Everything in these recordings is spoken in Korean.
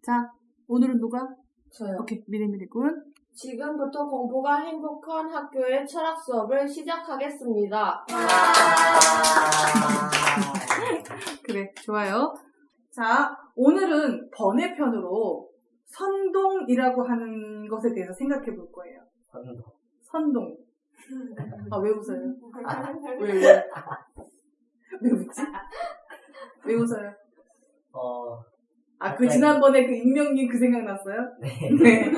자, 오늘은 누가? 저요. 오케이, 미리미리군. 지금부터 공부가 행복한 학교의 철학 수업을 시작하겠습니다. 그래, 좋아요. 자, 오늘은 번외편으로 선동이라고 하는 것에 대해서 생각해 볼 거예요. 선동. 아, 왜 웃어요? 왜 웃지? 왜 웃어요? 그 지난번에 그 익명님 그 생각났어요? 네.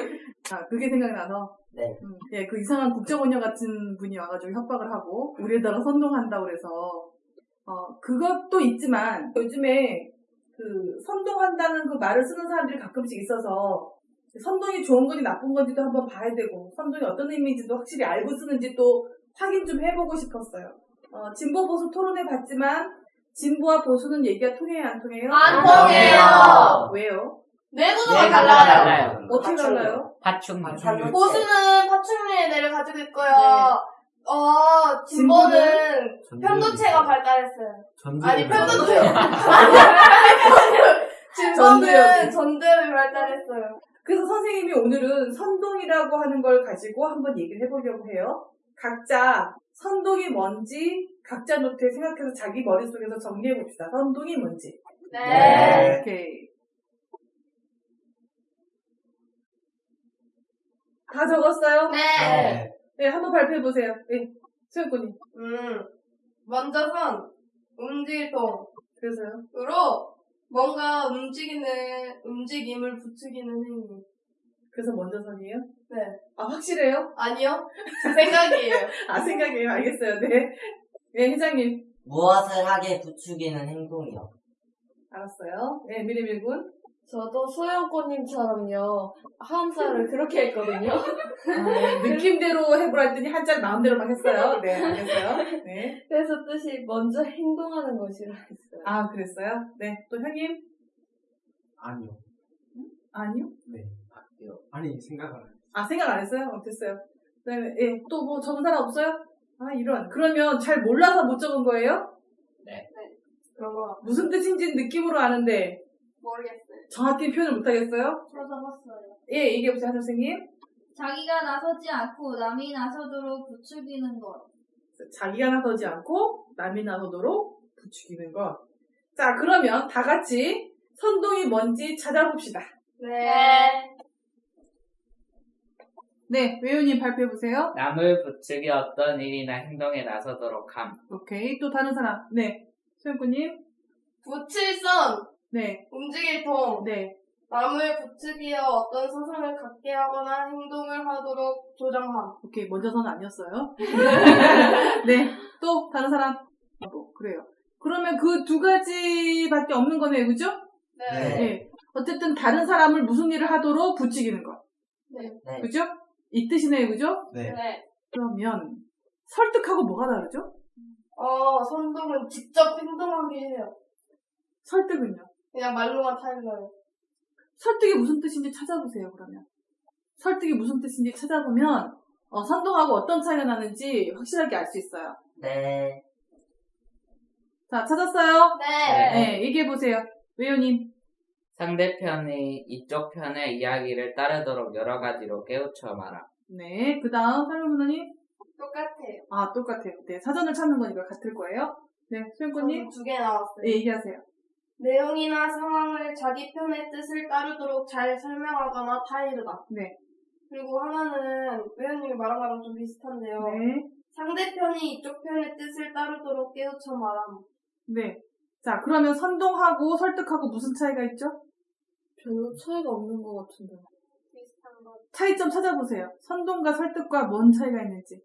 아, 그게 생각나서? 네. 예, 그 이상한 국정원녀 같은 분이 와가지고 협박을 하고, 우리에다가 선동한다고 그래서, 그것도 있지만, 요즘에 그 선동한다는 그 말을 쓰는 사람들이 가끔씩 있어서, 선동이 좋은 건지 나쁜 건지도 한번 봐야 되고, 선동이 어떤 의미인지도 확실히 알고 쓰는지 또 확인 좀 해보고 싶었어요. 진보 보수 토론해 봤지만, 진보와 보수는 얘기가 통해요, 안 통해요? 안 통해요. 왜요? 내구도가 달라요. 어떻게 달라요? 파충. 보수는 파충류를 가지고 있고요. 진보는 진보는 편도체가 발달했어요. 아니, 편도체. 진보는 전두엽이 발달했어요. 그래서 선생님이 오늘은 선동이라고 하는 걸 가지고 한번 얘기를 해보려고 해요. 각자 선동이 뭔지 각자 노트에 생각해서 자기 머릿속에서 정리해봅시다. 선동이 뭔지. 네. 오케이. 다 적었어요? 네. 네, 한번 발표해보세요. 네, 수영군이. 먼저 선, 움직일통. 그래서요? 으로 뭔가 움직임을 부추기는 행위. 그래서 먼저 선이에요? 네. 아, 확실해요? 아니요. 제 생각이에요. 아, 생각이에요. 알겠어요. 네. 네, 회장님. 무엇을 하게 부추기는 행동이요. 알았어요. 네, 미리밀군. 저도 소영꽃님처럼요, 한자를 그렇게 했거든요. 느낌대로 해보라 했더니 한자를 마음대로만 했어요. 네, 알겠어요. 네. 그래서 뜻이 먼저 행동하는 것이라 했어요. 아, 그랬어요? 네. 또 형님? 아니요. 아니요? 네. 아니, 생각을 안 했어요. 아, 생각 안 했어요? 됐어요. 그 다음에, 예, 또 뭐 적은 사람 없어요? 아, 이런. 그러면 잘 몰라서 못 적은 거예요? 그런 거 무슨 뜻인지는 느낌으로 아는데, 모르겠어요. 정확히 표현을 못 하겠어요? 저 적었어요. 예, 얘기해보세요, 한 선생님. 자기가 나서지 않고 남이 나서도록 부추기는 것. 자기가 나서지 않고 남이 나서도록 부추기는 것. 자, 그러면 다 같이 선동이 뭔지 찾아봅시다. 네. 네, 외우님 발표해보세요. 남을 부추기 어떤 일이나 행동에 나서도록 함. 오케이, 또 다른 사람. 네, 소영구님. 부칠선, 네, 움직일통. 네. 남을 부추기어 어떤 사상을 갖게 하거나 행동을 하도록 조장함. 오케이, 먼저 선은 아니었어요. 네, 또 다른 사람. 뭐, 그래요. 그러면 그 두 가지밖에 없는 거네요, 그죠? 네. 네. 어쨌든 다른 사람을 무슨 일을 하도록 부추기는 것. 네. 네. 그죠? 이 뜻이네요, 그죠? 네. 네. 그러면 설득하고 뭐가 다르죠? 선동은 직접 행동하게 해요. 설득은요? 그냥 말로만 타일러요. 설득이 무슨 뜻인지 찾아보세요, 그러면. 설득이 무슨 뜻인지 찾아보면, 선동하고 어떤 차이가 나는지 확실하게 알 수 있어요. 네. 자, 찾았어요? 네. 네, 얘기해보세요. 외우님. 상대편이 이쪽 편의 이야기를 따르도록 여러 가지로 깨우쳐 말함. 네, 그 다음, 설문문님. 똑같아요. 아, 똑같아요. 네, 사전을 찾는 거니까 같을 거예요. 네, 수영구님. 2개 나왔어요. 네, 얘기하세요. 내용이나 상황을 자기 편의 뜻을 따르도록 잘 설명하거나 타이르다. 네. 그리고 하나는 회원님이 말한 거랑 좀 비슷한데요. 네. 상대편이 이쪽 편의 뜻을 따르도록 깨우쳐 말함. 네. 자, 그러면 선동하고 설득하고 무슨 차이가 있죠? 별로 차이가 없는 것 같은데. 비슷한 거. 차이점 찾아보세요. 선동과 설득과 뭔 차이가 있는지.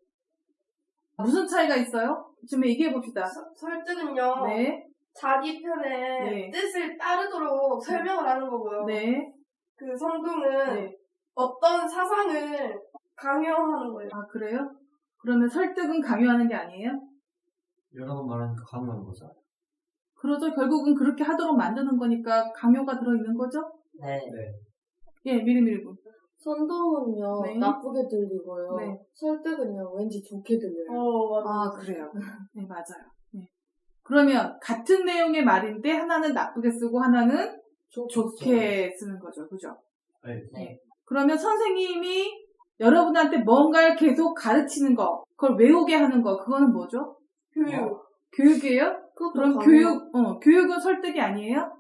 무슨 차이가 있어요? 좀 얘기해봅시다. 설득은요. 네. 자기 편의 네. 뜻을 따르도록 설명을 하는 거고요. 네. 그 선동은 네. 어떤 사상을 강요하는 거예요. 아, 그래요? 그러면 설득은 강요하는 게 아니에요? 여러 번 말하니까 강요하는 거죠. 그러죠. 결국은 그렇게 하도록 만드는 거니까 강요가 들어있는 거죠? 네. 네. 예, 미리미리군. 선동은요, 네. 나쁘게 들리고요. 네. 설득은요, 왠지 좋게 들려요. 아, 그래요. 네, 맞아요. 네. 그러면 같은 내용의 말인데 하나는 나쁘게 쓰고 하나는 좋게 쓰는 거죠. 그죠? 네. 그러면 선생님이 여러분한테 뭔가를 계속 가르치는 거, 그걸 외우게 하는 거, 그거는 뭐죠? 교육. 교육이에요? 그럼 교육은 설득이 아니에요?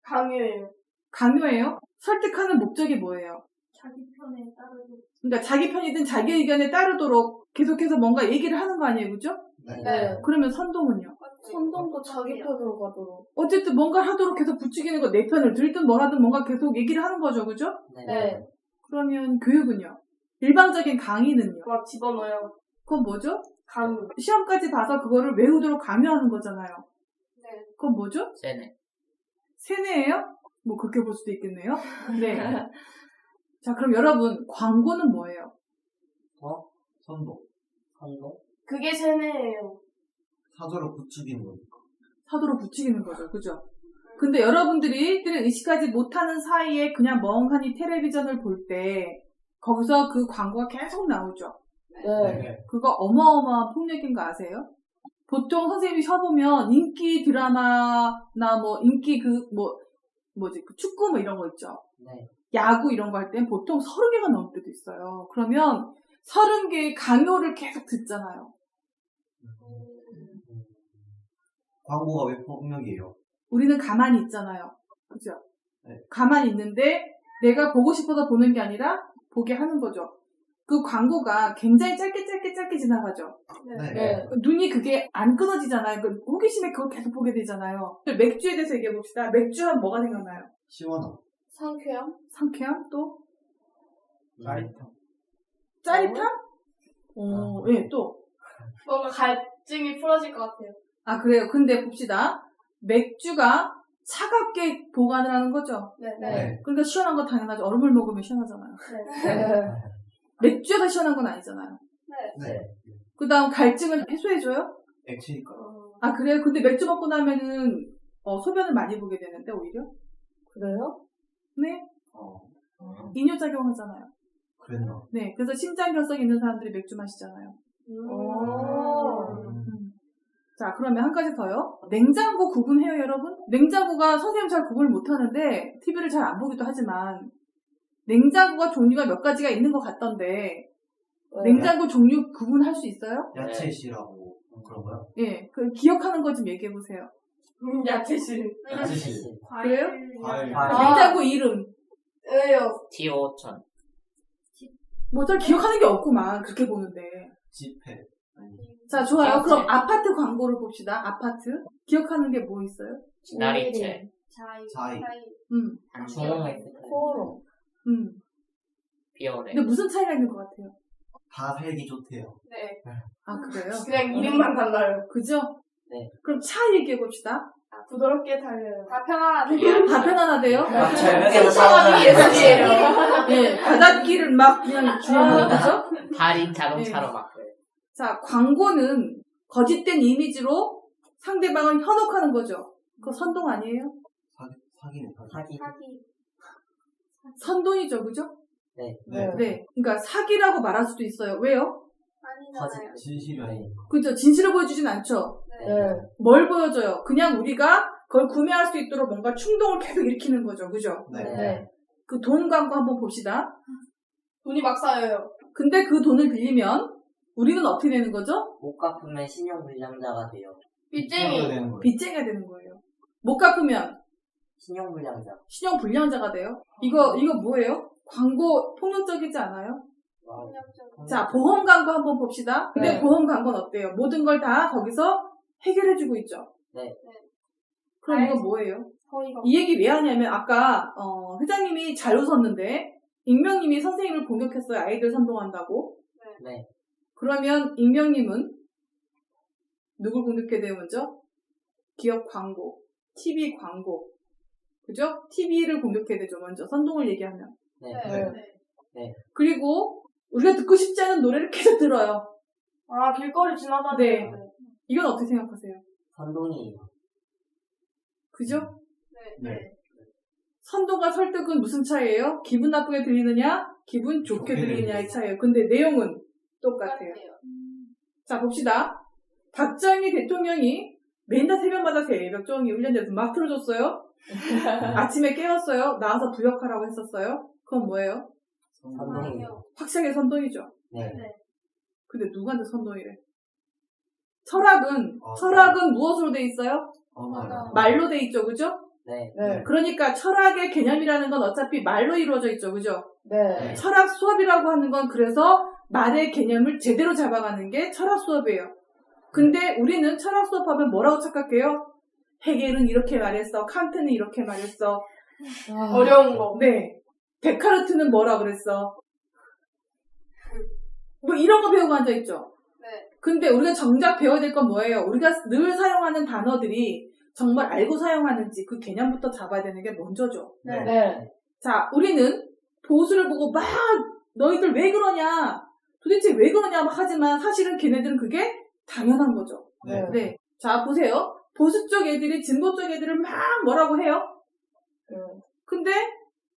강요예요. 강요예요? 설득하는 목적이 뭐예요? 자기 편에 따르고. 그러니까 자기 편이든 자기 의견에 따르도록 계속해서 뭔가 얘기를 하는 거 아니에요, 그죠? 네. 그러면 선동은요? 선동도 자기 편으로 가도록. 어쨌든 뭔가 하도록 계속 부추기는 거, 내 편을 들든 뭘 하든 뭔가 계속 얘기를 하는 거죠, 그죠? 네. 그러면 교육은요? 일방적인 강의는요? 막 집어넣어요. 그건 뭐죠? 강요. 시험까지 봐서 그거를 외우도록 강요하는 거잖아요. 네. 그건 뭐죠? 세네. 세뇌예요? 뭐 그렇게 볼 수도 있겠네요. 네. 자, 그럼 여러분 광고는 뭐예요? 선도. 선동? 그게 세뇌예요. 사조를 부추기는 거니까. 사도로 부추기는 거죠, 그죠? 근데 여러분들이 의식하지 못하는 사이에 그냥 멍하니 텔레비전을 볼 때 거기서 그 광고가 계속 나오죠. 네. 그거 어마어마한 폭력인 거 아세요? 보통 선생님이 쳐보면 인기 드라마나 뭐 인기 그 축구 뭐 이런 거 있죠. 네. 야구 이런 거 할 땐 보통 30개가 넘을 때도 있어요. 그러면 30개의 강요를 계속 듣잖아요. 광고가 왜 폭력이에요? 우리는 가만히 있잖아요. 그죠? 네. 가만히 있는데 내가 보고 싶어서 보는 게 아니라 보게 하는 거죠. 그 광고가 굉장히 짧게 지나가죠. 네. 눈이 그게 안 끊어지잖아요. 그 호기심에 그걸 계속 보게 되잖아요. 맥주에 대해서 얘기해 봅시다. 맥주 하면 뭐가 생각나요? 시원함. 상쾌함? 상쾌함? 또? 짜릿함. 짜릿함? 예, 또. 뭔가 갈증이 풀어질 것 같아요. 아, 그래요. 근데 봅시다. 맥주가 차갑게 보관을 하는 거죠. 네. 그러니까 시원한 거 당연하죠. 얼음을 먹으면 시원하잖아요. 맥주가 시원한 건 아니잖아요. 네. 그 다음 갈증을 해소해줘요? 액체니까. 아, 그래요? 근데 맥주 먹고 나면은, 소변을 많이 보게 되는데, 오히려? 그래요? 네? 어. 이뇨작용 하잖아요. 그랬나? 네. 그래서 심장결석 있는 사람들이 맥주 마시잖아요. 자, 그러면 한 가지 더요. 냉장고 구분해요, 여러분? 냉장고가 선생님 잘 구분을 못하는데, TV를 잘 안 보기도 하지만, 냉장고가 종류가 몇 가지가 있는 것 같던데, 냉장고 종류 구분할 수 있어요? 야채씨라고 그런 거요? 예. 그 기억하는 거 좀 얘기해 보세요. 야채실. 야채씨. 그래요? 과일. 냉장고 이름. 왜요? T5000. 뭐 잘 기억하는 게 없구만, 그렇게 보는데. 지폐. 아니. 자, 좋아요. 기억해. 그럼 아파트 광고를 봅시다. 아파트. 기억하는 게 뭐 있어요? 기다리채. 자이. 조용해. 코로. 비오레. 근데 무슨 차이가 있는 것 같아요? 다 살기 좋대요. 네. 아, 그래요? 그냥 이름만 달라요. 그죠? 네. 그럼 차 얘기해 봅시다. 부드럽게 달려요. 다 편안하대요. 다 편안하대요? 절벽에서 차가 예술이에요. 예, 바닷길을 막 그냥 주는 거죠? 달인 자동차로 바꿔요. 자, 광고는 거짓된 이미지로 상대방을 현혹하는 거죠. 그거 선동 아니에요? 사기네, 사기. 사기. 선동이죠, 그죠? 네. 네. 네. 그러니까 사기라고 말할 수도 있어요. 왜요? 아니잖아요. 진실이 아니니까. 그죠? 진실을 보여주진 않죠. 네. 뭘 보여줘요? 그냥 우리가 그걸 구매할 수 있도록 뭔가 충동을 계속 일으키는 거죠. 그죠? 네. 그 돈 광고 한번 봅시다. 돈이 막 쌓여요. 근데 그 돈을 빌리면 우리는 어떻게 되는 거죠? 못 갚으면 신용불량자가 돼요. 빚쟁이. 되는 거예요. 빚쟁이가 되는 거예요. 못 갚으면 신용불량자. 신용불량자가 돼요. 이거 뭐예요? 광고 폭력적이지 않아요? 자, 보험 광고 한번 봅시다. 근데 네. 보험 광고는 어때요? 모든 걸 다 거기서 해결해주고 있죠. 네. 그럼 이거 뭐예요? 거의가. 이 얘기 왜 하냐면 아까 회장님이 잘 웃었는데 익명님이 선생님을 공격했어요. 아이들 선동한다고. 네. 그러면 익명님은 누굴 공격해야 돼요, 먼저? 기업 광고, TV 광고. 그죠? TV를 공격해야 되죠, 먼저. 선동을 얘기하면. 네. 네. 그리고 우리가 듣고 싶지 않은 노래를 계속 들어요. 아, 길거리 지나다니는. 네. 이건 어떻게 생각하세요? 선동이에요. 그죠? 네. 선동과 설득은 무슨 차이예요? 기분 나쁘게 들리느냐? 기분 좋게 들리느냐의 차이예요. 근데 내용은 똑같아요. 자, 봅시다. 박정희 대통령이 맨날 새벽마다 새벽 종이 훈련돼서 막 틀어줬어요. 아침에 깨웠어요. 나와서 부역하라고 했었어요. 그건 뭐예요? 선동이요. 확실하게 선동이죠. 네. 근데 누구한테 선동이래? 철학은 무엇으로 돼 있어요? 말로 돼 있죠, 그죠? 네. 네. 그러니까 철학의 개념이라는 건 어차피 말로 이루어져 있죠, 그죠? 네. 철학 수업이라고 하는 건 그래서 말의 개념을 제대로 잡아가는 게 철학 수업이에요. 근데 우리는 철학 수업하면 뭐라고 착각해요? 헤겔은 이렇게 말했어. 칸트는 이렇게 말했어. 어려운 거. 네. 데카르트는 뭐라 그랬어? 뭐 이런 거 배우고 앉아있죠? 네. 근데 우리가 정작 배워야 될 건 뭐예요? 우리가 늘 사용하는 단어들이 정말 알고 사용하는지 그 개념부터 잡아야 되는 게 먼저죠. 네. 네. 자, 우리는 보수를 보고 막 너희들 왜 그러냐? 도대체 왜 그러냐? 막 하지만 사실은 걔네들은 그게 당연한 거죠. 네. 네. 자, 보세요. 보수 쪽 애들이 진보 쪽 애들을 막 뭐라고 해요? 근데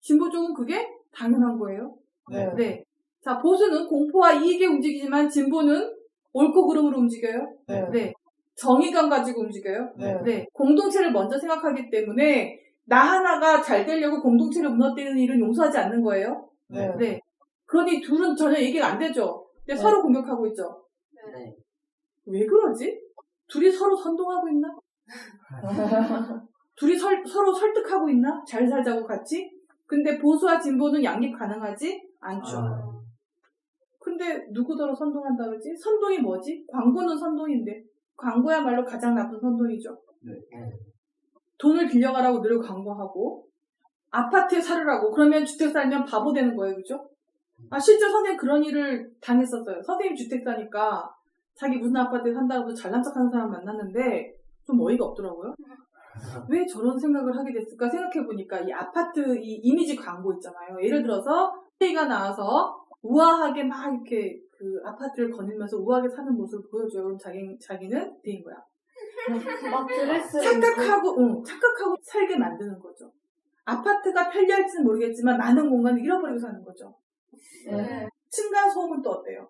진보 쪽은 그게 당연한 거예요. 네. 네. 자, 보수는 공포와 이익에 움직이지만 진보는 옳고 그름으로 움직여요. 네. 네. 정의감 가지고 움직여요. 네. 네. 공동체를 먼저 생각하기 때문에 나 하나가 잘 되려고 공동체를 무너뜨리는 일은 용서하지 않는 거예요. 네. 네. 그러니 둘은 전혀 얘기가 안 되죠. 근데 네. 서로 공격하고 있죠. 네. 왜 그러지? 둘이 서로 선동하고 있나? 둘이 서로 설득하고 있나? 잘 살자고 같이? 근데 보수와 진보는 양립 가능하지 않죠. 근데 누구더러 선동한다 그러지? 선동이 뭐지? 광고는 선동인데 광고야말로 가장 나쁜 선동이죠. 네. 돈을 빌려가라고 늘 광고하고 아파트에 살으라고 그러면 주택 살면 바보 되는 거예요. 그죠? 아 실제 선생님 그런 일을 당했었어요. 선생님 주택 사니까 자기 무슨 아파트에 산다고 잘난 척하는 사람 만났는데 좀 어이가 없더라고요. 왜 저런 생각을 하게 됐을까 생각해보니까 이 아파트 이 이미지 광고 있잖아요. 예를 들어서 K가 나와서 우아하게 막 이렇게 그 아파트를 거닐면서 우아하게 사는 모습을 보여줘요. 그럼 자기는 대인 거야. 막 드레스를 착각하고 살게 만드는 거죠. 아파트가 편리할지는 모르겠지만 많은 공간을 잃어버리고 사는 거죠. 네. 층간 소음은 또 어때요?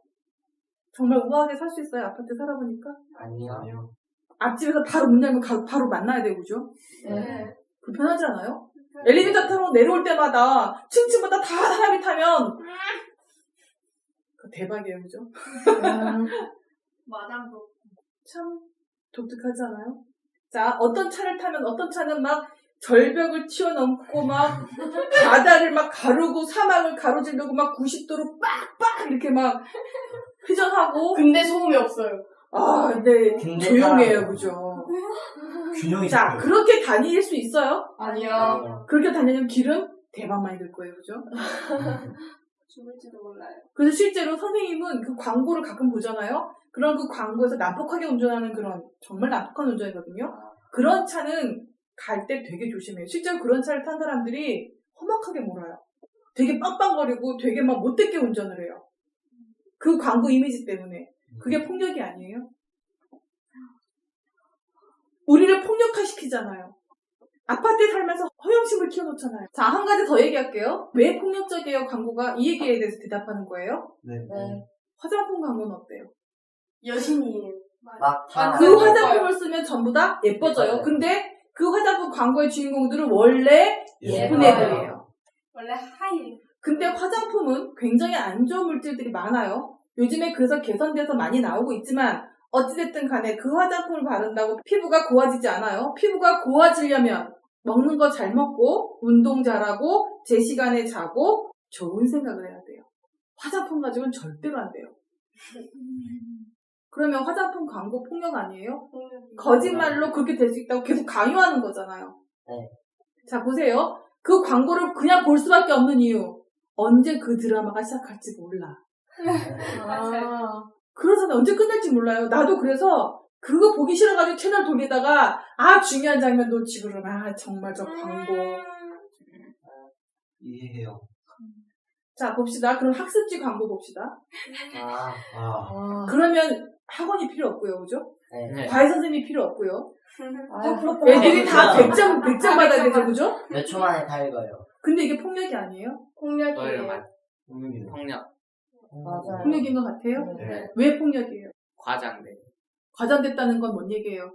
정말 우아하게 살 수 있어요? 아파트 살아보니까? 아니요. 앞집에서 바로 문 열면 바로 만나야 되고, 그죠? 네. 불편하지 않아요? 엘리베이터 타고 내려올 때마다 층층마다 다 사람이 타면 대박이에요, 그죠? 마당도. 참 독특하지 않아요? 자, 어떤 차를 타면 어떤 차는 막 절벽을 튀어넘고 막 바다를 막 가르고 사막을 가로지르고 막 90도로 빡빡 이렇게 막 회전하고 근데 소음이 없어요. 아, 근데 조용해요, 사람이요. 그죠? 균형이 자, 잡혀요. 그렇게 다닐 수 있어요? 아니요. 아니요. 그렇게 다니면 길은 대박 많이 들 거예요, 그죠? 죽을지도 몰라요. 그래서 실제로 선생님은 그 광고를 가끔 보잖아요? 그런 그 광고에서 난폭하게 운전하는 그런 정말 난폭한 운전이거든요? 그런 차는 갈 때 되게 조심해요. 실제로 그런 차를 탄 사람들이 험악하게 몰아요. 되게 빵빵거리고 되게 막 못되게 운전을 해요. 그 광고 이미지 때문에. 그게 폭력이 아니에요? 우리를 폭력화시키잖아요. 아파트에 살면서 허영심을 키워놓잖아요. 자, 한 가지 더 얘기할게요. 왜 폭력적이에요, 광고가? 이 얘기에 대해서 대답하는 거예요. 네. 네. 화장품 광고는 어때요? 여신이에요. 막 다. 그 화장품을 쓰면 전부 다 예뻐져요. 예뻐요. 근데 그 화장품 광고의 주인공들은 원래 예쁜 예뻐요. 애들이에요. 원래 하얘. 근데 화장품은 굉장히 안 좋은 물질들이 많아요. 요즘에 그래서 개선돼서 많이 나오고 있지만 어찌됐든 간에 그 화장품을 바른다고 피부가 고와지지 않아요. 피부가 고와지려면 먹는 거 잘 먹고 운동 잘하고 제 시간에 자고 좋은 생각을 해야 돼요. 화장품 가지고는 절대로 안 돼요. 그러면 화장품 광고 폭력 아니에요? 거짓말로 그렇게 될 수 있다고 계속 강요하는 거잖아요. 네. 자, 보세요. 그 광고를 그냥 볼 수밖에 없는 이유. 언제 그 드라마가 시작할지 몰라. 아. 그러잖아요. 언제 끝날지 몰라요. 나도 그래서 그거 보기 싫어가지고 채널 돌리다가 중요한 장면 놓치고 그러면 정말 저 광고. 이해해요. 자, 봅시다. 그럼 학습지 광고 봅시다. 아. 아. 그러면 학원이 필요 없고요. 그죠? 네. 네. 과외 선생님이 필요 없고요. 아, 그렇구나. 애들이 다 그렇죠. 100점 받아야 되죠. 그죠? 몇 초 만에 다 읽어요. 근데 이게 폭력이 아니에요? 너희를 폭력이에요. 말 분명히 폭력 맞아요. 폭력인 것 같아요? 네. 네. 왜 폭력이에요? 과장돼. 과장됐다는 건 뭔 얘기예요?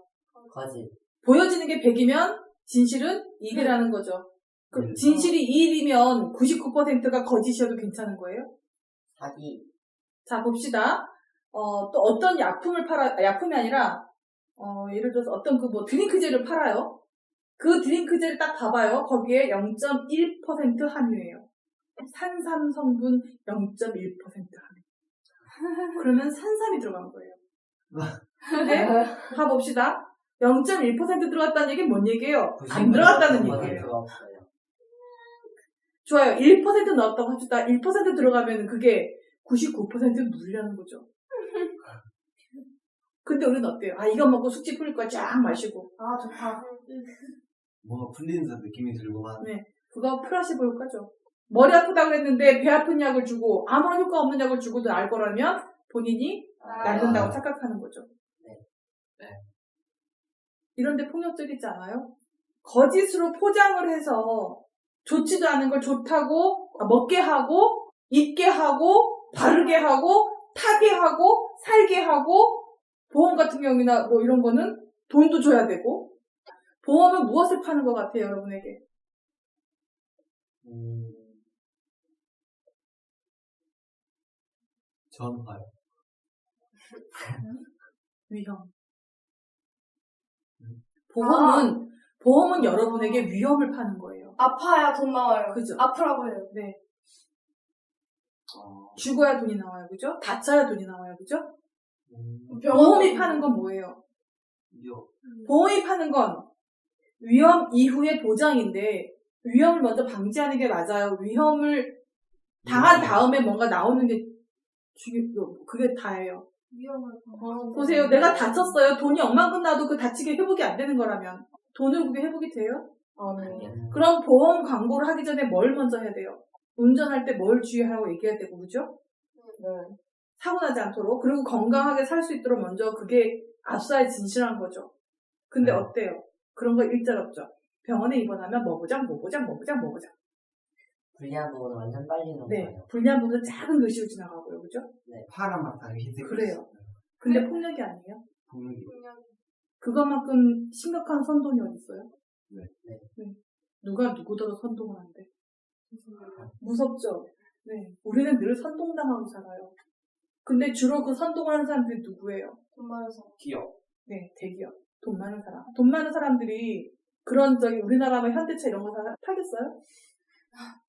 거짓. 보여지는 게 100이면 진실은 1이라는 거죠. 그 진실이 1이면 99%가 거짓이어도 괜찮은 거예요? 사기. 자, 봅시다. 또 어떤 약품이 아니라, 예를 들어서 어떤 드링크젤을 팔아요. 그 드링크젤을 딱 봐봐요. 거기에 0.1% 함유예요. 산삼 성분 0.1% 함유. 그러면 산삼이 들어간 거예요. 근데, 봐봅시다. 0.1% 들어갔다는 얘기는 뭔 얘기예요? 안 들어갔다는 얘기예요. 없어요. 좋아요. 1% 넣었다고 합시다. 1% 들어가면 그게 99% 물이라는 거죠. 근데 우리는 어때요? 이거 먹고 숙취 풀릴 거야. 쫙 마시고. 아, 좋다. 뭔가 풀리는 느낌이 들고만. 네. 그거 플라시보 효과죠. 머리 아프다 그랬는데 배 아픈 약을 주고 아무런 효과 없는 약을 주고도 알 거라면 본인이 낫는다고 착각하는 거죠. 네. 이런데 폭력적이지 않아요? 거짓으로 포장을 해서 좋지도 않은 걸 좋다고 먹게 하고 입게 하고 바르게 하고 타게 하고 살게 하고 보험 같은 경우나 뭐 이런 거는 돈도 줘야 되고 보험은 무엇을 파는 것 같아요, 여러분에게? 전화요. 위험. 보험은 여러분에게 위험을 파는 거예요. 아파야 돈 나와요. 그죠? 아프라고 해요. 네. 죽어야 돈이 나와요, 그죠? 다쳐야 돈이 나와요, 그죠? 보험이 파는 건 뭐예요? 보험이 파는 건 위험 이후의 보장인데 위험을 먼저 방지하는 게 맞아요. 위험을 당한 다음에 뭔가 나오는 게 그게 다예요. 위험을 보세요. 내가 다쳤어요. 돈이 억만큼 나도 그 다치게 회복이 안 되는 거라면 돈을 그게 회복이 돼요? 네. 그럼 보험 광고를 하기 전에 뭘 먼저 해야 돼요? 운전할 때 뭘 주의하라고 얘기해야 되고, 그죠? 네. 사고 나지 않도록. 그리고 건강하게 살 수 있도록 먼저 그게 앞서야 진실한 거죠. 근데 네. 어때요? 그런 거 일절 없죠. 병원에 입원하면 뭐 보장. 불리한 부분은 완전 빨리 넘어가요. 네. 불리한 부분은 작은 글씨로 지나가고요. 그죠? 파란 막다른 흰색. 그래요. 근데 폭력이 아니에요. 폭력이. 그것만큼 심각한 선동이 어딨어요? 네. 누가 누구더러 선동을 한대. 무섭죠? 네. 우리는 늘 선동당하고 살아요. 근데 주로 그 선동을 하는 사람들이 누구예요? 돈 많은 사람. 기업. 네, 대기업. 돈 많은 사람. 돈 많은 사람들이 우리나라면 현대차 이런 거 타겠어요?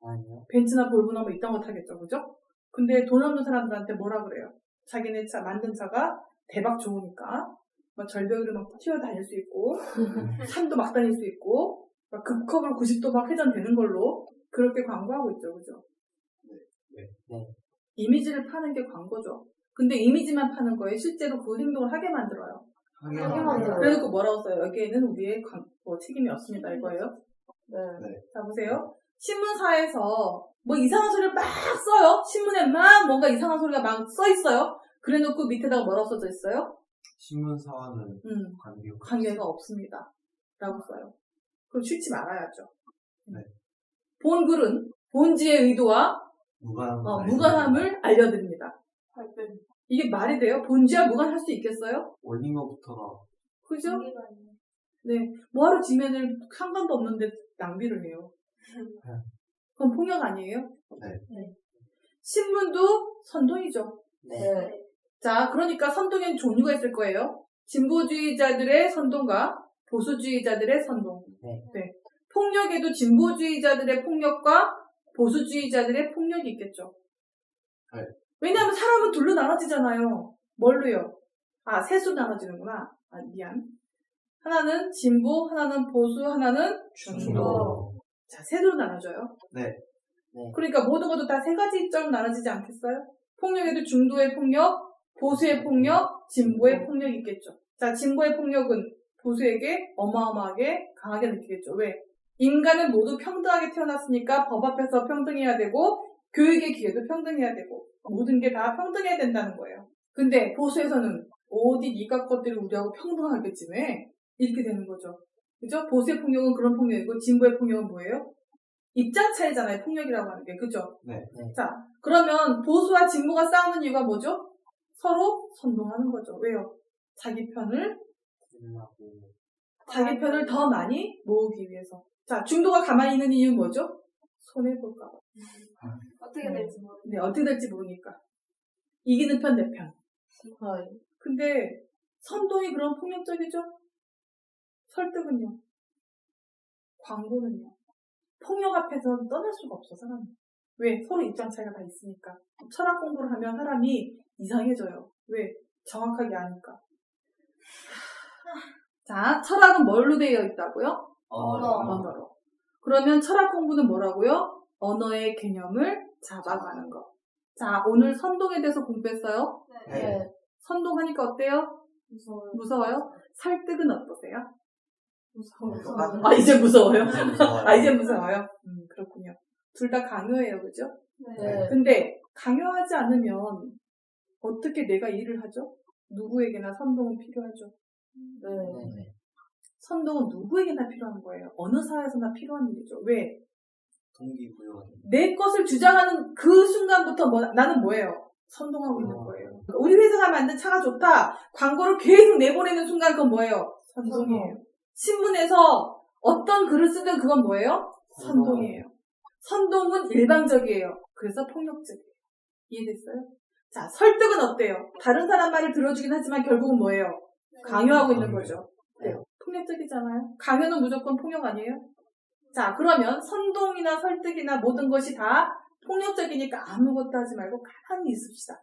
아니요. 벤츠나 볼보나 뭐 이딴 거 타겠죠, 그죠? 근데 돈 없는 사람들한테 뭐라 그래요? 자기네 만든 차가 대박 좋으니까 막 절벽을 막 튀어다닐 수 있고 산도 막 다닐 수 있고 막 급컵으로 90도 막 회전되는 걸로 그렇게 광고하고 있죠, 그죠? 네. 이미지를 파는 게 광고죠. 근데 이미지만 파는 거에 실제로 그 행동을 하게 만들어요. 그래서 뭐라고 써요? 여기에는 우리의 책임이 없습니다, 이거예요. 네. 자, 보세요. 신문사에서 뭐 이상한 소리를 막 써요. 신문에 막 뭔가 이상한 소리가 막 써 있어요. 그래 놓고 밑에다가 뭐라고 써져 있어요? 신문사와는 관계가 없습니다. 라고 써요. 그럼 싫지 말아야죠. 네. 본 글은 본지의 의도와 무관함을 알려드립니다. 이게 말이 돼요? 본지와 무관할 수 있겠어요? 올린 것부터가. 그죠? 네. 뭐하러 지면을 상관도 없는데 낭비를 해요. 그건 폭력 아니에요? 네. 신문도 선동이죠. 네. 자, 그러니까 선동에는 종류가 있을 거예요. 진보주의자들의 선동과 보수주의자들의 선동. 네. 폭력에도 진보주의자들의 폭력과 보수주의자들의 폭력이 있겠죠. 네. 왜냐하면 사람은 둘로 나눠지잖아요. 뭘로요? 셋으로 나눠지는구나. 미안. 하나는 진보, 하나는 보수, 하나는 중도. 자, 셋으로 나눠져요. 네. 그러니까 모든 것도 다 세 가지 입장으로 나눠지지 않겠어요? 폭력에도 중도의 폭력, 보수의 폭력, 진보의 폭력이 있겠죠. 자, 진보의 폭력은 보수에게 어마어마하게 강하게 느끼겠죠. 왜? 인간은 모두 평등하게 태어났으니까 법 앞에서 평등해야 되고 교육의 기회도 평등해야 되고 모든 게 다 평등해야 된다는 거예요. 근데 보수에서는 어디 니가 것들이 우리하고 평등하겠지 왜? 이렇게 되는 거죠. 그죠? 보수의 폭력은 그런 폭력이고 진보의 폭력은 뭐예요? 입장 차이잖아요. 폭력이라고 하는 게. 그죠? 네. 자, 그러면 보수와 진보가 싸우는 이유가 뭐죠? 서로 선동하는 거죠. 왜요? 자기 편을 자기 편을 더 많이 모으기 위해서. 자, 중도가 가만히 있는 이유는 뭐죠? 손해볼까 봐. 어떻게 될지 모르겠어요. 네, 어떻게 될지 모르니까. 이기는 편, 내 편. 근데 선동이 그런 폭력적이죠? 설득은요? 광고는요? 폭력 앞에서 떠날 수가 없어, 사람이. 왜? 서로 입장 차이가 다 있으니까. 철학 공부를 하면 사람이 이상해져요. 왜? 정확하게 아니까. 자, 철학은 뭘로 되어 있다고요? 언어로. 그러면 철학 공부는 뭐라고요? 언어의 개념을 잡아가는 거. 자, 오늘 선동에 대해서 공부했어요. 네. 선동하니까 어때요? 무서워요. 무서워요? 설득은 어떠세요? 무서워요. 아, 이제 무서워요? 이제 무서워요. 아, 이제 무서워요? 그렇군요. 둘 다 강요해요, 그죠? 네. 근데 강요하지 않으면 어떻게 내가 일을 하죠? 누구에게나 선동은 필요하죠. 네. 네. 선동은 누구에게나 필요한 거예요. 어느 사회에서나 필요한 일이죠. 왜? 동기부여가 내 것을 주장하는 그 순간부터 나는 뭐예요? 선동하고 있는 거예요. 그러니까 우리 회사가 만든 차가 좋다. 광고를 계속 내보내는 순간 그건 뭐예요? 선동이에요. 신문에서 어떤 글을 쓰든 그건 뭐예요? 선동이에요. 선동은 일방적이에요. 그래서 폭력적이에요. 이해됐어요? 자, 설득은 어때요? 다른 사람 말을 들어주긴 하지만 결국은 뭐예요? 강요하고 있는 거죠. 네. 폭력적이잖아요. 강요는 무조건 폭력 아니에요? 자, 그러면 선동이나 설득이나 모든 것이 다 폭력적이니까 아무것도 하지 말고 가만히 있읍시다.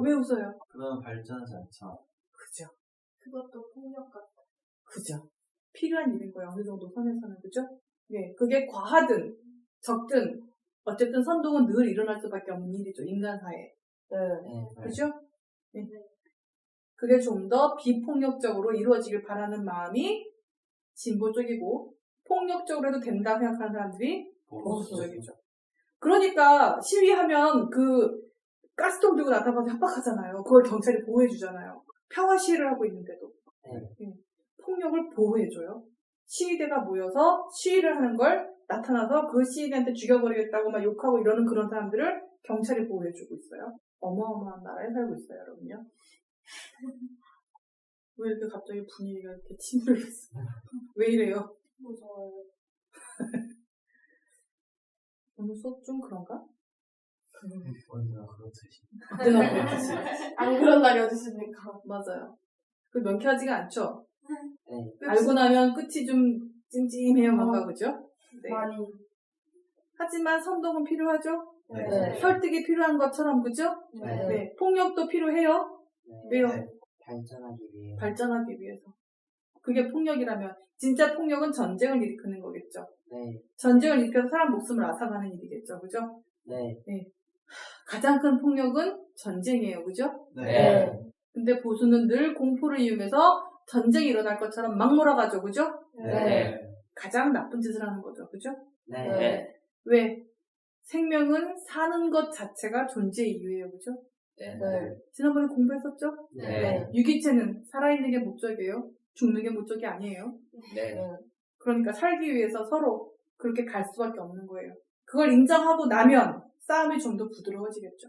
왜 웃어요? 그러면 발전하지 않죠. 그죠. 그것도 폭력 같아. 그죠. 필요한 일인 거예요. 어느 정도 선에서는. 그죠? 네. 그게 과하든 적든 어쨌든 선동은 늘 일어날 수밖에 없는 일이죠. 인간사회에. 네. 그죠? 네. 그게 좀 더 비폭력적으로 이루어지길 바라는 마음이 진보 쪽이고 폭력적으로 해도 된다고 생각하는 사람들이 보수 쪽이죠. 그러니까 시위하면 그 가스통 들고 나타나서 협박하잖아요. 그걸 경찰이 보호해주잖아요. 평화 시위를 하고 있는데도. 폭력을 보호해줘요. 시위대가 모여서 시위를 하는 걸 나타나서 그 시위대한테 죽여버리겠다고 막 욕하고 이러는 그런 사람들을 경찰이 보호해주고 있어요. 어마어마한 나라에 살고 있어요, 여러분요. 왜 이렇게 갑자기 분위기가 이렇게 침울해졌어? 왜 이래요? 무서워요. 오늘 수업 좀 그런가? 언제나 그렇듯이. 내가 그렇듯이. 안 그런 날이 어딨습니까? 맞아요. 그 명쾌하지가 않죠? 네. 알고 나면 끝이 좀 찜찜해요, 뭔가, 그죠? 네. 많이. 하지만 선동은 필요하죠? 네. 설득이 필요한 것처럼, 그죠? 네. 네. 폭력도 필요해요? 네. 왜요? 네. 발전하기 위해. 발전하기 위해서. 그게 폭력이라면, 진짜 폭력은 전쟁을 일으키는 거겠죠? 네. 전쟁을 일으켜서 사람 목숨을 앗아가는 일이겠죠, 그죠? 네. 가장 큰 폭력은 전쟁이에요, 그죠? 네. 근데 보수는 늘 공포를 이용해서 전쟁이 일어날 것처럼 막 몰아가죠, 그죠? 네. 가장 나쁜 짓을 하는 거죠, 그죠? 네. 왜? 생명은 사는 것 자체가 존재 이유예요, 그죠? 네. 지난번에 공부했었죠? 네. 유기체는 살아있는 게 목적이에요. 죽는 게 목적이 아니에요. 네. 그러니까 살기 위해서 서로 그렇게 갈 수밖에 없는 거예요. 그걸 인정하고 나면 싸움이 좀 더 부드러워지겠죠.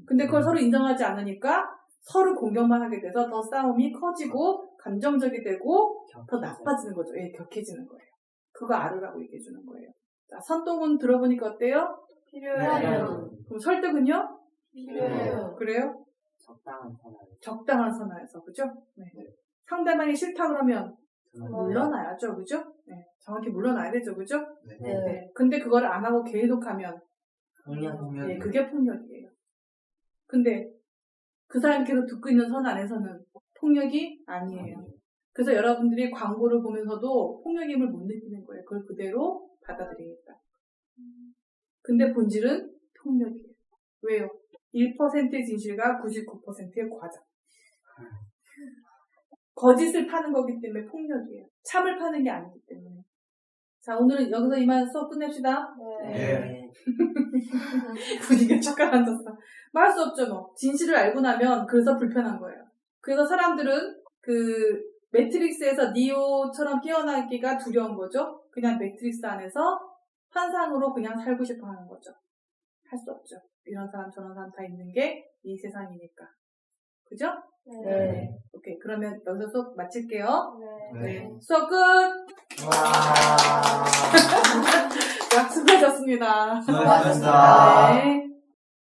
근데 그걸 서로 인정하지 않으니까 서로 공격만 하게 돼서 더 싸움이 커지고 감정적이 되고 더 나빠지는 거죠. 예, 격해지는 거예요. 그거 알으라고 얘기해 주는 거예요. 자, 선동은 들어보니까 어때요? 필요해요. 그럼 설득은요? 필요해요. 그래요? 적당한 선을. 적당한 선에서, 그죠? 네. 상대방이 싫다 그러면 네. 물러나야죠, 그죠? 네. 정확히 물러나야 되죠, 그죠? 네. 네. 근데 그걸 안 하고 계속하면 폭력. 네, 그게 폭력이에요. 근데 그 사람이 계속 듣고 있는 선 안에서는 폭력이 아니에요. 그래서 여러분들이 광고를 보면서도 폭력임을 못 느끼는 거예요. 그걸 그대로 받아들이니까. 근데 본질은 폭력이에요. 왜요? 1%의 진실과 99%의 과장. 거짓을 파는 거기 때문에 폭력이에요. 참을 파는 게 아니기 때문에. 자, 오늘은 여기서 이만 수업 끝냅시다. 네. 분위기가 쭉 가라앉았어. 말할 수 없죠, 뭐. 진실을 알고 나면 그래서 불편한 거예요. 그래서 사람들은 그 매트릭스에서 니오처럼 깨어나기가 두려운 거죠. 그냥 매트릭스 안에서 환상으로 그냥 살고 싶어 하는 거죠. 할 수 없죠. 이런 사람 저런 사람 다 있는 게 이 세상이니까. 그죠? 네. 오케이. 그러면 여기서 수업 마칠게요. 네. 네. 수업 끝! 와. 야, 수고하셨습니다. 수고하셨습니다. 네.